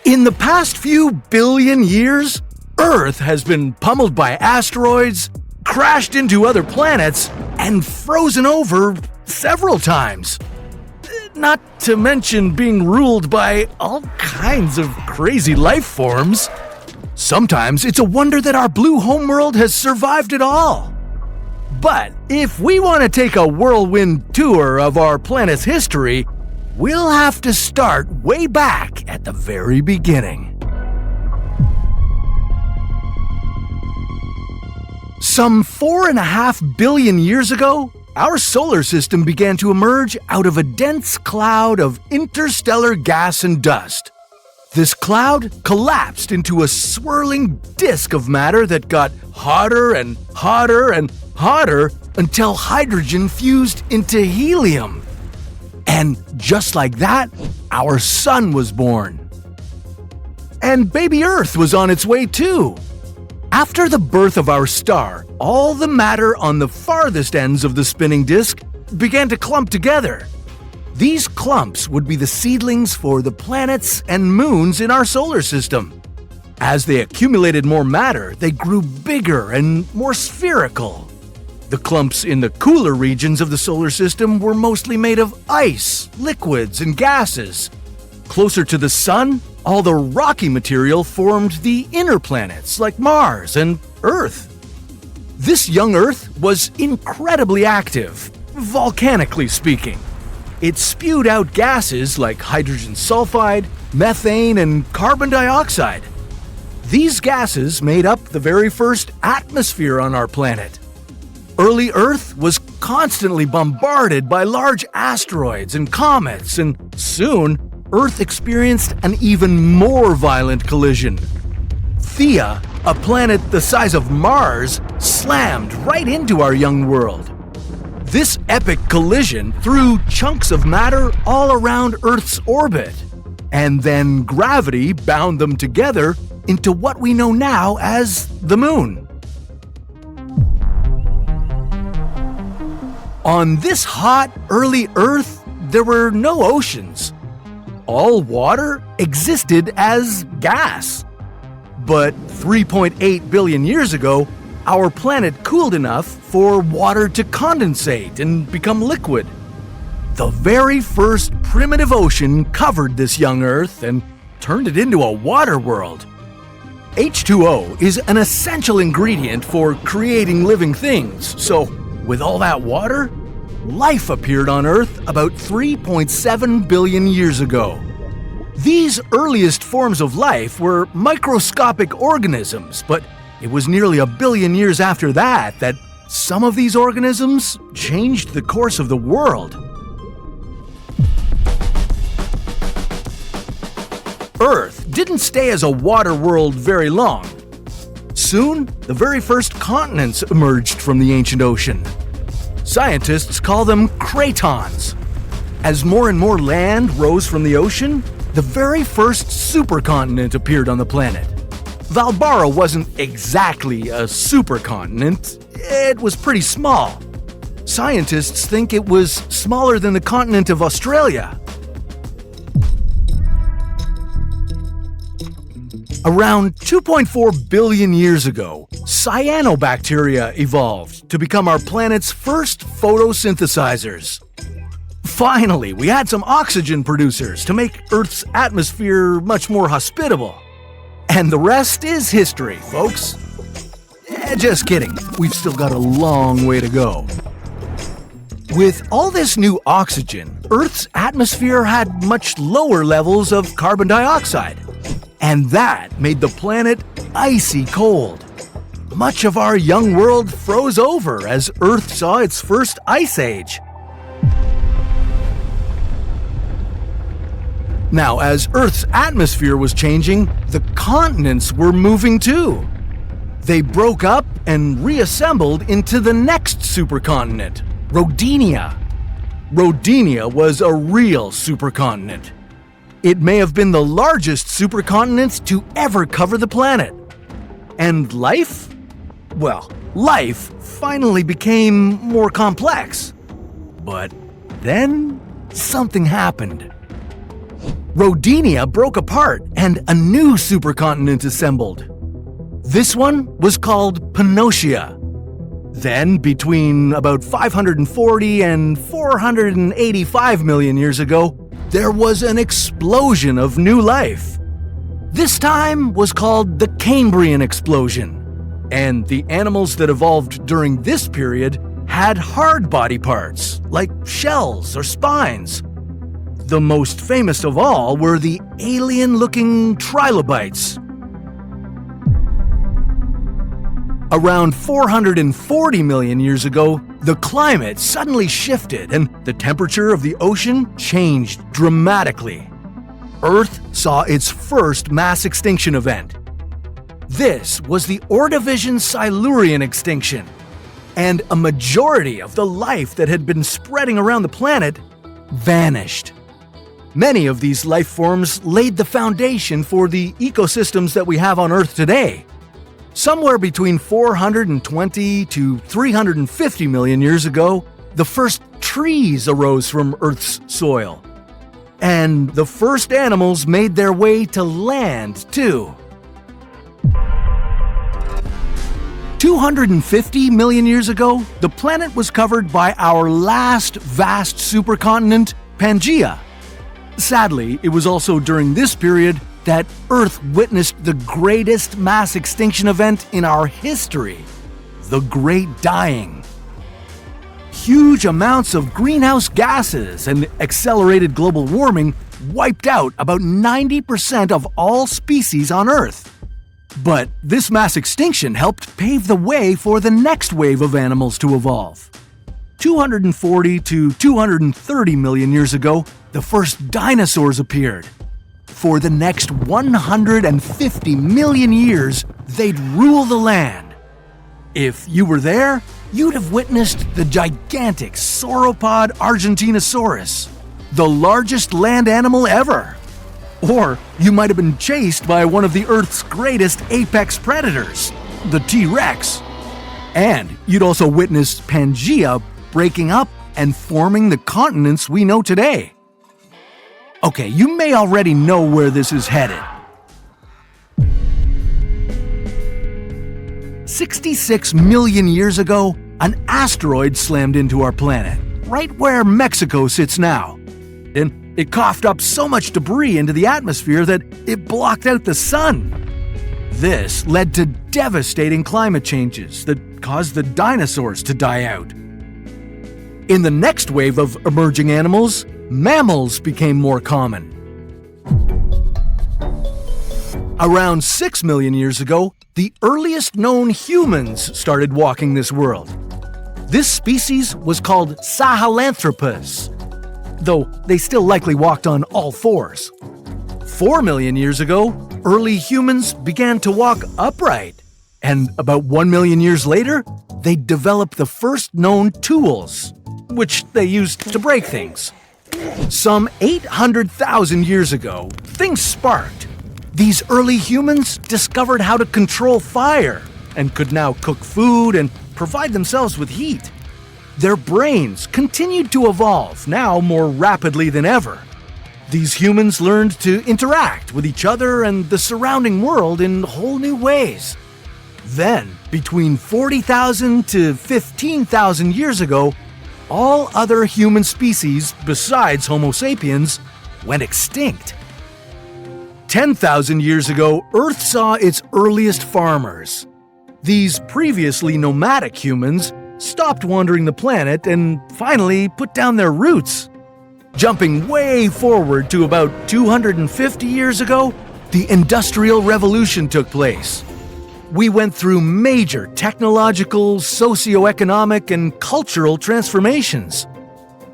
In the past few billion years, Earth has been pummeled by asteroids, crashed into other planets, and frozen over several times. Not to mention being ruled by all kinds of crazy life forms. Sometimes it's a wonder that our blue homeworld has survived it all. But if we want to take a whirlwind tour of our planet's history, we'll have to start way back at the very beginning. Some 4.5 billion years ago, our solar system began to emerge out of a dense cloud of interstellar gas and dust. This cloud collapsed into a swirling disk of matter that got hotter and hotter and hotter until hydrogen fused into helium. And just like that, our sun was born. And baby Earth was on its way too. After the birth of our star, all the matter on the farthest ends of the spinning disk began to clump together. These clumps would be the seedlings for the planets and moons in our solar system. As they accumulated more matter, they grew bigger and more spherical. The clumps in the cooler regions of the solar system were mostly made of ice, liquids, and gases. Closer to the sun, all the rocky material formed the inner planets like Mars and Earth. This young Earth was incredibly active, volcanically speaking. It spewed out gases like hydrogen sulfide, methane, and carbon dioxide. These gases made up the very first atmosphere on our planet. Early Earth was constantly bombarded by large asteroids and comets, and soon Earth experienced an even more violent collision. Theia, a planet the size of Mars, slammed right into our young world. This epic collision threw chunks of matter all around Earth's orbit, and then gravity bound them together into what we know now as the Moon. On this hot, early Earth, there were no oceans. All water existed as gas. But 3.8 billion years ago, our planet cooled enough for water to condensate and become liquid. The very first primitive ocean covered this young Earth and turned it into a water world. H2O is an essential ingredient for creating living things, so with all that water, life appeared on Earth about 3.7 billion years ago. These earliest forms of life were microscopic organisms, but it was nearly 1 billion years after that some of these organisms changed the course of the world. Earth didn't stay as a water world very long. Soon, the very first continents emerged from the ancient ocean. Scientists call them cratons. As more and more land rose from the ocean, the very first supercontinent appeared on the planet. Valbara wasn't exactly a supercontinent. It was pretty small. Scientists think it was smaller than the continent of Australia. Around 2.4 billion years ago, cyanobacteria evolved to become our planet's first photosynthesizers. Finally, we had some oxygen producers to make Earth's atmosphere much more hospitable. And the rest is history, folks. Just kidding, we've still got a long way to go. With all this new oxygen, Earth's atmosphere had much lower levels of carbon dioxide. And that made the planet icy cold. Much of our young world froze over as Earth saw its first ice age. Now, as Earth's atmosphere was changing, the continents were moving too. They broke up and reassembled into the next supercontinent, Rodinia. Rodinia was a real supercontinent. It may have been the largest supercontinent to ever cover the planet. And life? Well, life finally became more complex. But then something happened. Rodinia broke apart and a new supercontinent assembled. This one was called Pannotia. Then, between about 540 and 485 million years ago, there was an explosion of new life. This time was called the Cambrian explosion, and the animals that evolved during this period had hard body parts, like shells or spines. The most famous of all were the alien-looking trilobites. Around 440 million years ago, the climate suddenly shifted and the temperature of the ocean changed dramatically. Earth saw its first mass extinction event. This was the Ordovician Silurian extinction, and a majority of the life that had been spreading around the planet vanished. Many of these life forms laid the foundation for the ecosystems that we have on Earth today. Somewhere between 420 to 350 million years ago, the first trees arose from Earth's soil. And the first animals made their way to land, too. 250 million years ago, the planet was covered by our last vast supercontinent, Pangaea. Sadly, it was also during this period that Earth witnessed the greatest mass extinction event in our history, the Great Dying. Huge amounts of greenhouse gases and accelerated global warming wiped out about 90% of all species on Earth. But this mass extinction helped pave the way for the next wave of animals to evolve. 240 to 230 million years ago, the first dinosaurs appeared. For the next 150 million years, they'd rule the land. If you were there, you'd have witnessed the gigantic sauropod Argentinosaurus, the largest land animal ever. Or you might have been chased by one of the Earth's greatest apex predators, the T-Rex. And you'd also witnessed Pangaea breaking up and forming the continents we know today. Okay, you may already know where this is headed. 66 million years ago, an asteroid slammed into our planet, right where Mexico sits now. And it coughed up so much debris into the atmosphere that it blocked out the sun. This led to devastating climate changes that caused the dinosaurs to die out. In the next wave of emerging animals, mammals became more common. Around 6 million years ago, the earliest known humans started walking this world. This species was called Sahelanthropus, though they still likely walked on all fours. 4 million years ago, early humans began to walk upright, and about 1 million years later, they developed the first known tools, which they used to break things. Some 800,000 years ago, things sparked. These early humans discovered how to control fire and could now cook food and provide themselves with heat. Their brains continued to evolve, now more rapidly than ever. These humans learned to interact with each other and the surrounding world in whole new ways. Then, between 40,000 to 15,000 years ago, all other human species besides Homo sapiens went extinct. 10,000 years ago, Earth saw its earliest farmers. These previously nomadic humans stopped wandering the planet and finally put down their roots. Jumping way forward to about 250 years ago, the Industrial Revolution took place. We went through major technological, socioeconomic, and cultural transformations.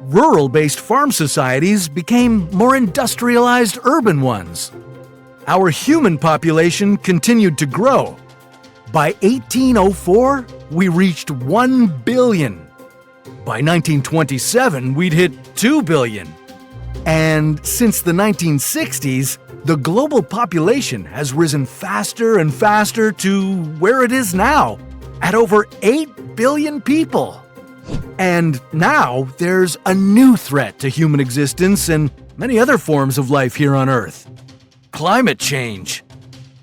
Rural-based farm societies became more industrialized urban ones. Our human population continued to grow. By 1804, we reached 1 billion. By 1927, we'd hit 2 billion. And since the 1960s, the global population has risen faster and faster to where it is now, at over 8 billion people. And now there's a new threat to human existence and many other forms of life here on Earth: climate change.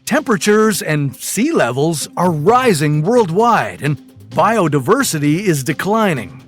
Temperatures and sea levels are rising worldwide, and biodiversity is declining.